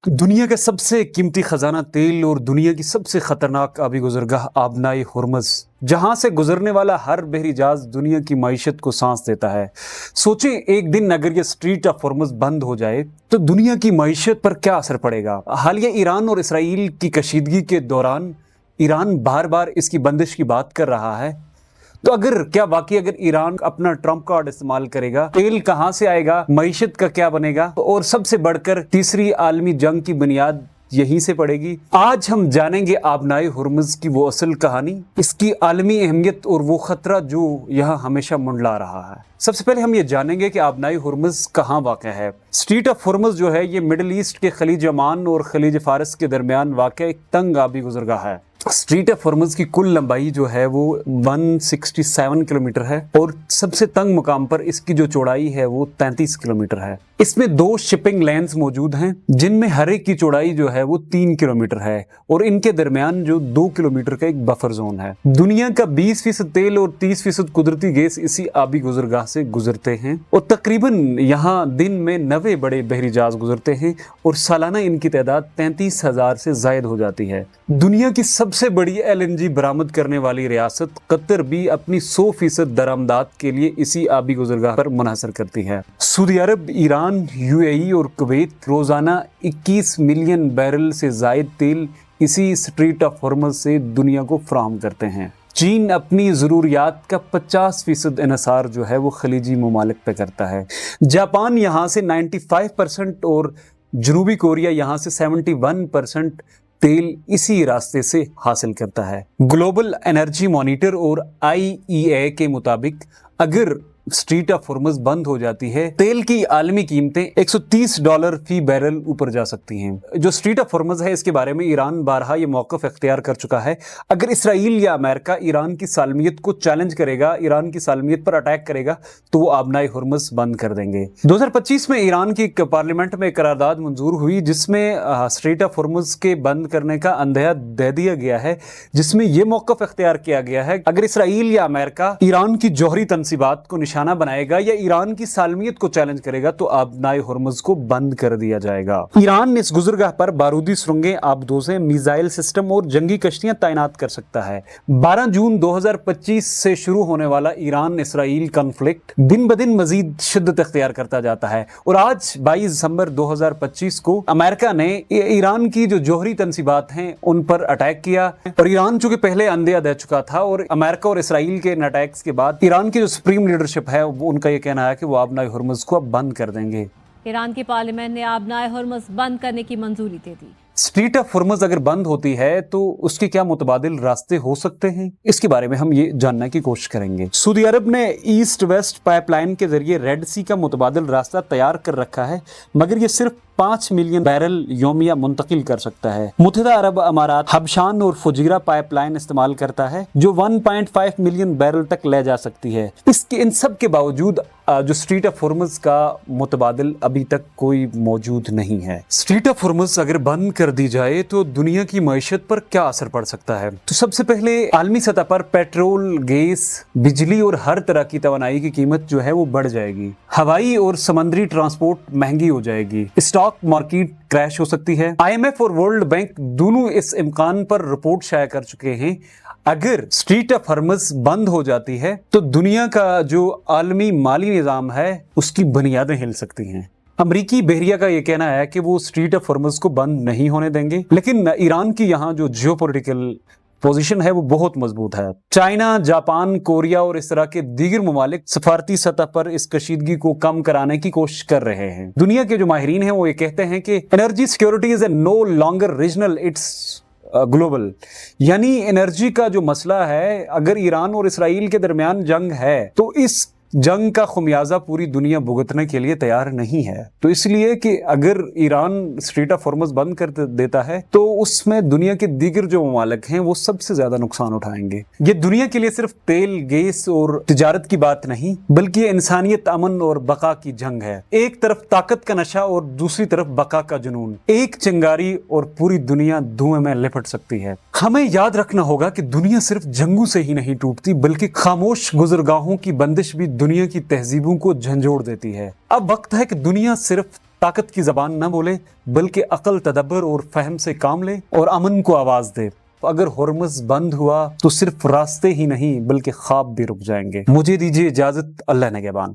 दुनिया का सबसे कीमती खजाना तेल और दुनिया की सबसे खतरनाक आबी गुजरगाह आबनाई हुर्मुज़, जहां से गुजरने वाला हर बहरी जहाज दुनिया की मईशत को सांस देता है। सोचें, एक दिन अगर ये स्ट्रीट ऑफ हुर्मुज़ बंद हो जाए तो दुनिया की मईशत पर क्या असर पड़ेगा। हालिया ईरान और इसराइल की कशीदगी के दौरान ईरान बार बार इसकी बंदिश की बात कर रहा है। तो अगर ईरान अपना ट्रम्प कार्ड इस्तेमाल करेगा, तेल कहां से आएगा, मईशत का क्या बनेगा, और सबसे बढ़कर तीसरी आलमी जंग की बुनियाद यहीं से पड़ेगी। आज हम जानेंगे आबनाई हुर्मुज़ की वो असल कहानी, इसकी आलमी अहमियत और वो खतरा जो यहाँ हमेशा मुंडला रहा है। सबसे पहले हम ये जानेंगे कि आबनाई हुर्मुज़ कहाँ वाक़ है। स्ट्रीट ऑफ हुर्मुज़ जो है ये मिडिल ईस्ट के खलीज ओमान और खलीज फारस के दरमियान वाक़ एक तंग आबी गुजरगाह है। स्ट्रीट ऑफ हुर्मुज़ की कुल लंबाई जो है वो 167 किलोमीटर है और सबसे तंग मुकाम पर इसकी जो चौड़ाई है वो 33 किलोमीटर है। इसमें दो शिपिंग लेन्स मौजूद हैं जिनमें हर एक की चौड़ाई जो है वो 3 किलोमीटर है और इनके दरमियान जो 2 किलोमीटर का एक बफर जोन है। दुनिया का 20% तेल और 30% कुदरती गैस इसी आबी गुजरगाह से गुजरते हैं और तकरीबन यहाँ दिन में 90 बड़े बहरी जहाज गुजरते हैं और सालाना इनकी तादाद 33,000 से जायद हो जाती है। दुनिया की सबसे बड़ी LNG बरामद करने वाली रियासत कतर भी अपनी 100% दरामदात के लिए इसी आबी गुजरगाह पर मुनहसर करती है। सऊदी अरब, ईरान, UAE और कुवैत रोजाना 21 मिलियन बैरल से जायद तेल इसी स्ट्रीट ऑफ हुर्मुज़ से दुनिया को फराहम करते हैं। चीन अपनी ज़रूरियात का 50% इन्हिसार जो है वो खलीजी ममालिक पे करता है। जापान यहाँ से 95% और जनूबी कोरिया यहाँ से 71% तेल इसी रास्ते से हासिल करता है। ग्लोबल एनर्जी मॉनिटर और IEA के मुताबिक अगर स्ट्रीट ऑफ हुर्मुज़ बंद हो जाती है, तेल की आलमी कीमतें $130 फी बैरल ऊपर जा सकती हैं। जो स्ट्रीट ऑफ हुर्मुज़ है इसके बारे में ईरान बारहा ये मौक़िफ़ इख्तियार कर चुका है। अगर इसराइल या अमेरिका ईरान की सालमियत को चैलेंज करेगा, ईरान की सालमियत पर अटैक करेगा, तो वो आबनाई हुर्मुज़ बंद कर देंगे। 2025 में ईरान की पार्लियामेंट में करारदाद मंजूर हुई जिसमें स्ट्रीट ऑफ हुर्मुज़ के बंद करने का अंदेशा दे दिया गया है, जिसमें यह मौक़िफ़ इख्तियार किया गया है अगर इसराइल या अमेरिका ईरान की जौहरी तनसीबात को निशाना बनाएगा या ईरान की सालमियत को चैलेंज करेगा तो आबनाई हुर्मुज़ को बंद कर दिया जाएगा। ईरान इस गुजरगाह पर बारूदी सुरंगें, आबदोज़ें, मिसाइल सिस्टम और जंगी कश्तियां तैनात कर सकता है। 12 जून 2025 से शुरू होने वाला ईरान इसराइल कॉन्फ्लिक्ट दिन ब दिन मजीद शिद्दत इख्तियार करता जाता है और आज 22 दिसंबर 2025 को अमेरिका ने ईरान की जो जौहरी तनसीबात हैं उन पर अटैक किया और ईरान चूंकि पहले अंदेशा दे चुका था और अमेरिका और इसराइल के अटैक्स के बाद ईरान की जो सुप्रीम लीडरशिप है उनका ये कहना है कि वो आबनाई हुर्मुज़ को अब बंद कर देंगे। ईरान की पार्लियामेंट ने आबनाई हुर्मुज़ बंद करने की मंजूरी दे दी। स्ट्रीट ऑफ हुर्मुज़ अगर बंद होती है तो उसके क्या मुतबादिल रास्ते हो सकते हैं, इसके बारे में हम ये जानने की कोशिश करेंगे। सऊदी अरब ने ईस्ट वेस्ट पाइपलाइन के जरिए रेड सी का मुतबादिल रास्ता तैयार कर रखा है, मगर ये सिर्फ 5 मिलियन बैरल योमिया मुंतकिल कर सकता है। मुत्तहिदा अरब अमारात हबशान और फुजीरा पाइपलाइन इस्तेमाल करता है जो 1.5 मिलियन बैरल तक ले जा सकती है। इन सब के बावजूद जो स्ट्रीट ऑफ हुर्मुज़ का मुतबादिल अभी तक कोई मौजूद नहीं है। स्ट्रीट ऑफ हुर्मुज़ अगर बंद कर दी जाए तो दुनिया की मईशत पर क्या असर पड़ सकता है। तो सबसे पहले आलमी सतह पर पेट्रोल, गैस, बिजली और हर तरह की तवानाई की कीमत जो है वो बढ़ जाएगी। हवाई और समंदरी ट्रांसपोर्ट महंगी हो जाएगी। स्टॉक मार्केट क्रैश हो सकती है। IMF और वर्ल्ड बैंक दोनों इस इम्कान पर रिपोर्ट शाया कर चुके हैं अगर स्ट्रीट ऑफ हुर्मुज़ बंद हो जाती है तो दुनिया का जो आलमी माली निज़ाम है उसकी बुनियादें हिल सकती हैं। अमरीकी बहरिया का ये कहना है कि वो स्ट्रीट ऑफ हुर्मुज़ को बंद नहीं होने देंगे, लेकिन ईरान की यहाँ जो जियोपॉलिटिकल पोजीशन है वो बहुत मजबूत है। चाइना, जापान, कोरिया और इस तरह के दीगर ममालिक सफारती सतह पर इस कशीदगी को कम कराने की कोशिश कर रहे हैं। दुनिया के जो माहिरीन हैं वो ये कहते हैं कि energy security is no longer regional, it's global. यानी एनर्जी का जो मसला है, अगर ईरान और इसराइल के दरमियान जंग है तो इस जंग का खुमियाजा पूरी दुनिया भुगतने के लिए तैयार नहीं है। तो इसलिए कि अगर ईरान स्ट्रीट ऑफ हुर्मुज़ बंद कर देता है तो उसमें दुनिया के दीगर जो ममालिक हैं वो सबसे ज्यादा नुकसान उठाएंगे। ये दुनिया के लिए सिर्फ तेल, गैस और तिजारत की बात नहीं बल्कि इंसानियत, अमन और बका की जंग है। एक तरफ ताकत का नशा और दूसरी तरफ बका का जुनून, एक चिंगारी और पूरी दुनिया धुएं में लिपट सकती है। हमें याद रखना होगा कि दुनिया सिर्फ जंगों से ही नहीं टूटती बल्कि खामोश गुजरगाहों की बंदिश भी दुनिया की तहजीबों को झंझोड़ देती है। अब वक्त है कि दुनिया सिर्फ طاقت کی زبان نہ بولے بلکہ عقل، تدبر اور فہم سے کام لے اور امن کو آواز دے۔ اگر ہرمز بند ہوا تو صرف راستے ہی نہیں بلکہ خواب بھی رک جائیں گے۔ مجھے دیجیے اجازت، اللہ نگہبان۔